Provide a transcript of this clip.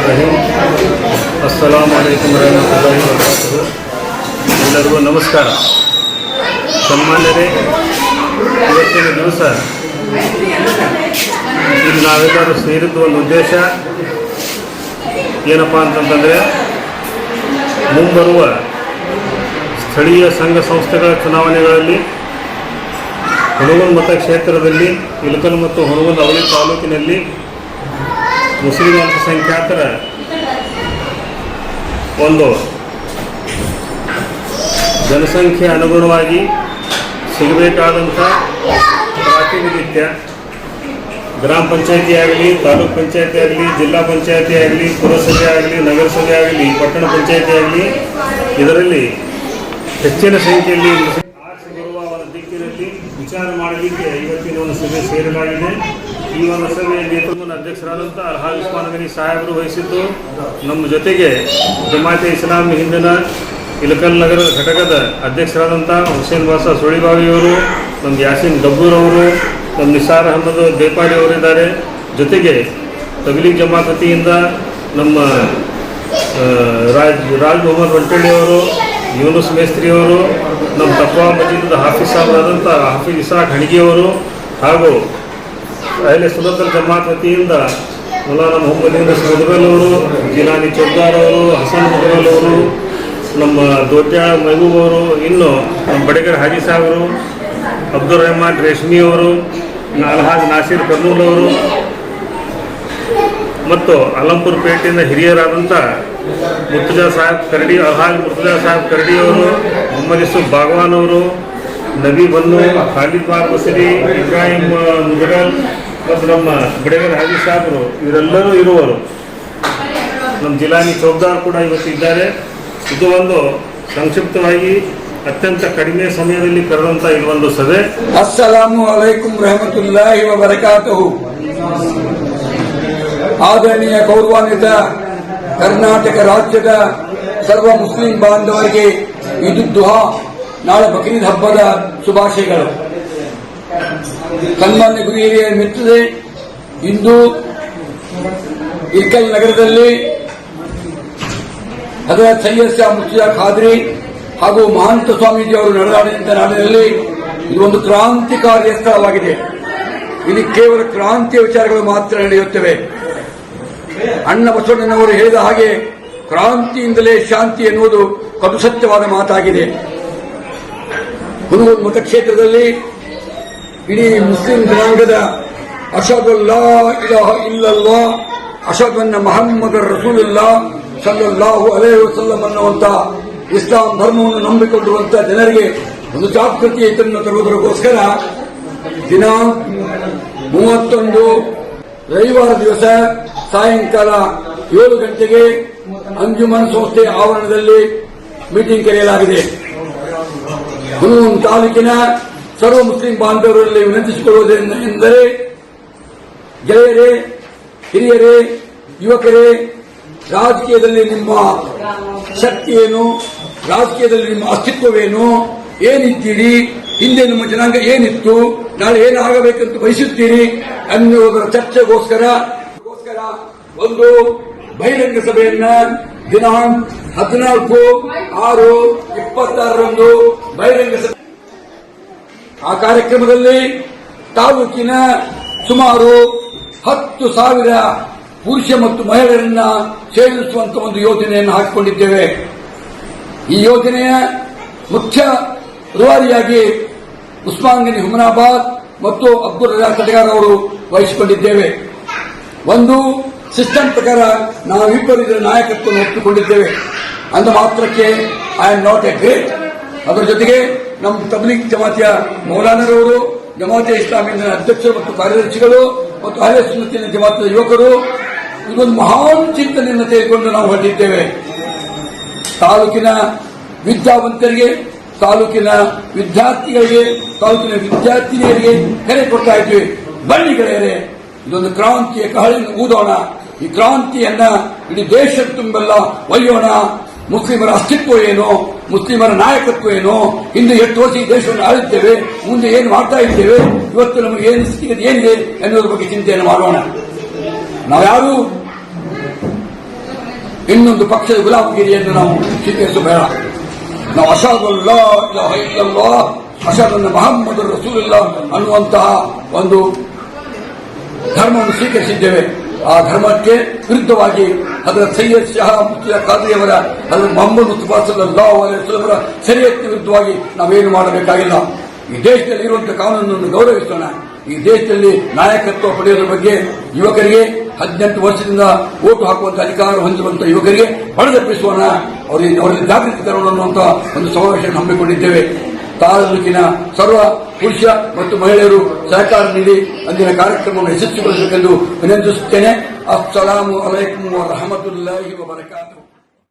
ರಹೀಂ. ಅಸ್ಸಲಾಮು ಅಲೈಕುಂ ವರಹಮತುಲ್ಲಾಹಿ ವಬರಕಾತುಹು. ಎಲ್ಲರಿಗೂ ನಮಸ್ಕಾರ. ಸನ್ಮಾನ್ಯರೇ, ಇವತ್ತಿನ ದಿವಸ ಇಲ್ಲಿ ನಾವೆಲ್ಲರೂ ಸೇರಿದ್ದು ಒಂದು ಉದ್ದೇಶ ಏನಪ್ಪ ಅಂತಂತಂದರೆ, ಮುಂಬರುವ ಸ್ಥಳೀಯ ಸಂಘ ಸಂಸ್ಥೆಗಳ ಚುನಾವಣೆಗಳಲ್ಲಿ ಹುಣಗುಂದ ಮತಕ್ಷೇತ್ರದಲ್ಲಿ ಇಳಕಲ್ ಮತ್ತು ಹುಣಗುಂದ ಅವಳಿ ತಾಲೂಕಿನಲ್ಲಿ ಮುಸ್ಲಿಂ ಅಲ್ಪಸಂಖ್ಯಾತರ ಒಂದು ಜನಸಂಖ್ಯೆ ಅನುಗುಣವಾಗಿ ಸಿಗಬೇಕಾದಂಥ ಪ್ರಾತಿನಿಧಿತ್ಯ ಗ್ರಾಮ ಪಂಚಾಯತಿ ಆಗಲಿ, ತಾಲೂಕು ಪಂಚಾಯತಿ ಆಗಲಿ, ಜಿಲ್ಲಾ ಪಂಚಾಯತಿ ಆಗಲಿ, ಪುರಸಭೆ ಆಗಲಿ, ನಗರಸಭೆ ಆಗಲಿ, ಪಟ್ಟಣ ಪಂಚಾಯತಿ ಆಗಲಿ, ಇದರಲ್ಲಿ ಹೆಚ್ಚಿನ ಸಂಖ್ಯೆಯಲ್ಲಿ ಬರುವ ಒಂದು ದಿಕ್ಕಿನಲ್ಲಿ ವಿಚಾರ ಮಾಡಲಿಕ್ಕೆ ಇವತ್ತಿನ ಒಂದು ಸಭೆ ಸೇರಲಾಗಿದೆ. ಈ ಒಂದು ಸಭೆಯ ನೇತೃತ್ವದ ಅಧ್ಯಕ್ಷರಾದಂಥ ಅಲ್ಹಾಜ್ ಉಸ್ಮಾನ್ ಗನಿ ಸಾಹೇಬರು ವಹಿಸಿದ್ದು, ನಮ್ಮ ಜೊತೆಗೆ ಜಮಾತೆ ಇಸ್ಲಾಮಿ ಹಿಂದಿನ ಇಳಕಲ್ ನಗರ ಘಟಕದ ಅಧ್ಯಕ್ಷರಾದಂಥ ಹುಸೇನ್ ಬಾಸ ಸುಳಿಬಾವಿಯವರು, ನಮ್ಮ ಯಾಸಿನ್ ಗಬ್ಬೂರವರು, ನಮ್ಮ ನಿಸಾರ್ ಅಹಮದ್ ದೇಪಾಡಿ ಅವರಿದ್ದಾರೆ. ಜೊತೆಗೆ ತಬ್ಲೀಗ್ ಜಮಾತ್ ವತಿಯಿಂದ ನಮ್ಮ ರಾಜ್ ಮೊಹಮ್ಮದ್ ವಂಟಳ್ಳಿಯವರು, ಯೂನುಸ್ ಮೇಸ್ತ್ರಿಯವರು, ನಮ್ಮ ತಕ್ವಾ ಮಜೀದ್ ಹಾಫೀಸ್ ಸಾಹೇಬರಾದಂಥ ಹಾಫೀಜ್ ಇಸಾಕ್ ಹಣಗಿಯವರು, ಹಾಗೂ ಅಹ್ಲೆ ಸುನ್ನತ್ ಜಮಾತ್ ವತಿಯಿಂದ ಮೌಲಾನಾ ಮೊಹಮ್ಮದ್ ಮುದಗಲ್ ಅವರು, ಜಿಲಾನಿ ಚೌದಾರ್ ಅವರು, ಹಸನ್ ಮುದಗಲ್ ಅವರು, ನಮ್ಮ ದೋಟ್ಯಾಳ ಮಹಬೂಬ್ ಅವರು, ಇನ್ನು ನಮ್ಮ ಬಡಗರ್ ಹಾಜಿ ಸಾಹೇಬರು, ಅಬ್ದುಲ್ ರೆಹಮಾನ್ ರೇಷ್ಮಿ ಅವರು, ಅಲ್ಹಾಜ್ ನಾಸೀರ್ ಕರ್ನೂಲ್ ಅವರು ಮತ್ತು ಅಲಂಪುರ್ ಪೇಟೆಯಿಂದ ಹಿರಿಯರಾದಂಥ ಮುರ್ತುಜಾ ಸಾಹೇಬ್ ಕರಡಿ, ಅಲ್ಹಾಜ್ ಮುರ್ತುಜಾ ಸಾಹೇಬ್ ಕರಡಿ ಅವರು, ಮೊಹಮ್ಮದ್ ಯೂಸುಫ್ ಬಾಗವಾನ್ ಅವರು, ನಬಿ ಬನ್ನು, ಖಾಲಿದ್ ಬಾರ್ ಬಸರಿ, ಇಬ್ರಾಹಿಂ ಮುದಗಲ್ ಮತ್ತು ನಮ್ಮ ಬಡಗರ್ ಹಾಜಿ ಸಾಹೇಬರು ಇವರೆಲ್ಲರೂ ಇರುವರು. ನಮ್ಮ ಜಿಲಾನಿ ಚೌಕ್ದಾರ್ ಕೂಡ ಇವತ್ತು ಇದ್ದಾರೆ. ಇದು ಒಂದು ಸಂಕ್ಷಿಪ್ತವಾಗಿ ಅತ್ಯಂತ ಕಡಿಮೆ ಸಮಯದಲ್ಲಿ ಕರೆದಂಥ ಇದೊಂದು ಸಭೆ. ಅಸ್ಸಲಾಮು ಅಲೈಕುಂ ರಹಮತುಲ್ಲಾಹಿ ವಬರಕಾತುಹು. ಆದರಣೀಯ ಗೌರವಾನ್ವಿತ ಕರ್ನಾಟಕ ರಾಜ್ಯದ ಸರ್ವ ಮುಸ್ಲಿಂ ಬಾಂಧವರಿಗೆ ಈದ್ ದುಹಾ, ನಾಳೆ ಬಕ್ರೀದ್ ಹಬ್ಬದ ಶುಭಾಶಯಗಳು. ಸನ್ಮಾನ್ಯ ಗುರು ಹಿರಿಯ ಮಿತ್ರರೇ, ಇಂದು ಇಳಕಲ್ ನಗರದಲ್ಲಿ ಹಜರತ್ ಸೈಯದ್ ಶಾ ಮುರ್ತಜಾ ಖಾದ್ರಿ ಹಾಗೂ ಮಹಾಂತ ಸ್ವಾಮೀಜಿ ಅವರು ನಡೆದಾಡಿದಂಥ ನಾಡಿನಲ್ಲಿ ಇದು ಒಂದು ಕ್ರಾಂತಿಕಾರಿಯ ಸ್ಥಳವಾಗಿದೆ. ಇಲ್ಲಿ ಕೇವಲ ಕ್ರಾಂತಿಯ ವಿಚಾರಗಳು ಮಾತ್ರ ನಡೆಯುತ್ತವೆ. ಅಣ್ಣ ಬಸವಣ್ಣನವರು ಹೇಳಿದ ಹಾಗೆ ಕ್ರಾಂತಿಯಿಂದಲೇ ಶಾಂತಿ ಎನ್ನುವುದು ಕಡು ಸತ್ಯವಾದ ಮಾತಾಗಿದೆ. ಹುಣಗುಂದ ಮತಕ್ಷೇತ್ರದಲ್ಲಿ ಇಡೀ ಮುಸ್ಲಿಂ ಜನಾಂಗದ ಅಷಹದು ಲಾ ಇಲಾಹ ಇಲ್ಲಲ್ಲಾಹ್, ಅಷಹದು ಅನ್ನ ಮುಹಮ್ಮದ್ ರಸೂಲುಲ್ಲಾಹ್ ಸಲ್ಲಲ್ಲಾಹು ಅಲೈಹಿ ವಸಲ್ಲಂ ಅನ್ನುವಂಥ ಇಸ್ಲಾಂ ಧರ್ಮವನ್ನು ನಂಬಿಕೊಂಡಿರುವಂತಹ ಜನರಿಗೆ ಒಂದು ಜಾಗೃತಿಯನ್ನು ತರುವುದಕ್ಕೋಸ್ಕರ ದಿನಾಂಕ 31 ರವಿವಾರ ದಿವಸ ಸಾಯಂಕಾಲ 7 ಗಂಟೆಗೆ ಅಂಜುಮನ್ ಸಂಸ್ಥೆ ಆವರಣದಲ್ಲಿ ಮೀಟಿಂಗ್ ಕರೆಯಲಾಗಿದೆ. ಹುಣಗುಂದ ತಾಲೂಕಿನ ಸರ್ವ ಮುಸ್ಲಿಂ ಬಾಂಧವರಲ್ಲಿ ವಿನಂತಿಸಿಕೊಳ್ಳುವುದೆಂದರೆ, ಗೆಳೆಯರೇ, ಹಿರಿಯರೇ, ಯುವಕರೇ, ರಾಜಕೀಯದಲ್ಲಿ ನಿಮ್ಮ ಶಕ್ತಿ ಏನು, ರಾಜಕೀಯದಲ್ಲಿ ನಿಮ್ಮ ಅಸ್ತಿತ್ವವೇನು, ಏನಿದ್ದೀರಿ, ಹಿಂದೆ ನಿಮ್ಮ ಜನಾಂಗ ಏನಿತ್ತು, ನಾಳೆ ಏನಾಗಬೇಕಂತ ಬಯಸುತ್ತೀರಿ ಅನ್ನುವುದರ ಚರ್ಚೆಗೋಸ್ಕರ ಒಂದು ಬಹಿರಂಗ ಸಭೆಯನ್ನ ದಿನಾಂಕ 14/6/26 ಬಹಿರಂಗ ಸಭೆ. ಆ ಕಾರ್ಯಕ್ರಮದಲ್ಲಿ ತಾಲೂಕಿನ ಸುಮಾರು 10,000 ಪುರುಷ ಮತ್ತು ಮಹಿಳೆಯರನ್ನ ಸೇರಿಸುವಂತಹ ಒಂದು ಯೋಜನೆಯನ್ನು ಹಾಕಿಕೊಂಡಿದ್ದೇವೆ. ಈ ಯೋಜನೆಯ ಮುಖ್ಯ ರೂವಾರಿಯಾಗಿ ಉಸ್ಮಾನ್ ಗನಿ ಹುಮನಾಬಾದ್ ಮತ್ತು ಅಬ್ದುಲ್ ರಜಾಕ್ ಕಟಗಾರ್ ಅವರು ವಹಿಸಿಕೊಂಡಿದ್ದೇವೆ. ಒಂದು ಸಿಸ್ಟಮ್ ಪ್ರಕಾರ ನಾವಿಬ್ಬರು ಇದರ ನಾಯಕತ್ವವನ್ನು ಒಪ್ಪಿಕೊಂಡಿದ್ದೇವೆ. ಅಂದ ಮಾತ್ರಕ್ಕೆ I am not A great. ಅದರ ಜೊತೆಗೆ ನಮ್ಮ ತಬ್ಲೀಗ್ ಜಮಾತಿಯ ಮೌಲಾನರವರು, ಜಮಾತೆ ಇಸ್ಲಾಮಿನ ಅಧ್ಯಕ್ಷರು ಮತ್ತು ಕಾರ್ಯದರ್ಶಿಗಳು ಮತ್ತು ಅಹ್ಲೆ ಸುನ್ನತಿನ ಜಮಾತಿನ ಯುವಕರು ಇದೊಂದು ಮಹಾನ್ ಚಿಂತನೆಯನ್ನು ತೆಗೆದುಕೊಂಡು ನಾವು ಹೊರಟಿದ್ದೇವೆ. ತಾಲೂಕಿನ ವಿದ್ಯಾವಂತರಿಗೆ, ತಾಲೂಕಿನ ವಿದ್ಯಾರ್ಥಿಗಳಿಗೆ, ತಾಲೂಕಿನ ವಿದ್ಯಾರ್ಥಿನಿಯರಿಗೆ ಕರೆ ಕೊಡ್ತಾ ಇದ್ವಿ. ಬನ್ನಿ ಗೆಳೆಯರೇ, ಇದೊಂದು ಕ್ರಾಂತಿಯ ಕಹಳೆಯನ್ನು ಊದೋಣ. ಈ ಕ್ರಾಂತಿಯನ್ನ ಇಡೀ ದೇಶದ ತುಂಬೆಲ್ಲ ಒಯ್ಯೋಣ. ಮುಸ್ಲಿಮರ ಅಸ್ತಿತ್ವ ಏನು, ಮುಸ್ಲಿಮರ ನಾಯಕತ್ವ ಏನು, ಹಿಂದೆ ಎಷ್ಟು ವರ್ಷ ಈ ದೇಶವನ್ನು ಆಳಿದ್ದೇವೆ, ಮುಂದೆ ಏನು ಮಾಡ್ತಾ ಇದ್ದೇವೆ, ಇವತ್ತು ನಮಗೆ ಏನು ಸ್ಥಿತಿಗತಿ ಏನಿದೆ ಎನ್ನುವುದರ ಬಗ್ಗೆ ಚಿಂತೆಯನ್ನು ಮಾಡೋಣ. ನಾವ್ಯಾರು ಇನ್ನೊಂದು ಪಕ್ಷದ ಗುಲಾಮಗಿರಿಯನ್ನು ನಾವು ಸ್ವೀಕರಿಸಬೇಡ. ನಾವು ಅಷಹದುಲ್ಲಾ ಇಲಾಹ ಇಲ್ಲಲ್ಲಾಹ್ ಅಷಹದು ಮುಹಮ್ಮದ್ ರಸೂಲುಲ್ಲಾಹ್ ಅನ್ನುವಂತಹ ಒಂದು ಧರ್ಮವನ್ನು ಸ್ವೀಕರಿಸಿದ್ದೇವೆ. ಆ ಧರ್ಮಕ್ಕೆ ವಿರುದ್ಧವಾಗಿ ಅದರ ಸೈಯದ್ ಶಹಾ ಮುಫ್ತಿ ಖಾದ್ರಿಯವರ ಅದರ ಮೊಹಮ್ಮದ್ ಮುಸ್ತಫಾ ಸಲ್ಲಲ್ಲಾಹು ಅಲೈಹಿ ವಸಲ್ಲಂ ಅವರ ಶರೀಅತ್ತಿನ ವಿರುದ್ಧವಾಗಿ ನಾವೇನು ಮಾಡಬೇಕಾಗಿಲ್ಲ. ಈ ದೇಶದಲ್ಲಿ ಇರುವಂತಹ ಕಾನೂನನ್ನು ಗೌರವಿಸೋಣ. ಈ ದೇಶದಲ್ಲಿ ನಾಯಕತ್ವ ಪಡೆಯುವುದರ ಬಗ್ಗೆ ಯುವಕರಿಗೆ 18 ವರ್ಷದಿಂದ ಓಟು ಹಾಕುವಂತಹ ಅಧಿಕಾರ ಹೊಂದಿರುವಂತಹ ಯುವಕರಿಗೆ ಹೊಡೆದಪ್ಪಿಸೋಣ. ಅವರಲ್ಲಿ ಜಾಗೃತಿ ತರೋಣ ಅನ್ನುವಂತಹ ಒಂದು ಸಮಾವೇಶವನ್ನು ಹಮ್ಮಿಕೊಂಡಿದ್ದೇವೆ. ತಾಲೂಕಿನ ಸರ್ವ ಪುರುಷ ಮತ್ತು ಮಹಿಳೆಯರು ಸಹಕಾರ ನೀಡಿ ಅಂದಿನ ಕಾರ್ಯಕ್ರಮವನ್ನು ಯಶಸ್ವಿಗೊಳಿಸಬೇಕೆಂದು ವಿನಂತಿಸುತ್ತೇನೆ. ಅಸ್ಸಲಾಮು ಅಲೈಕುಂ ವರಹಮತುಲ್ಲಾಹಿ ವಬರಕಾತುಹು.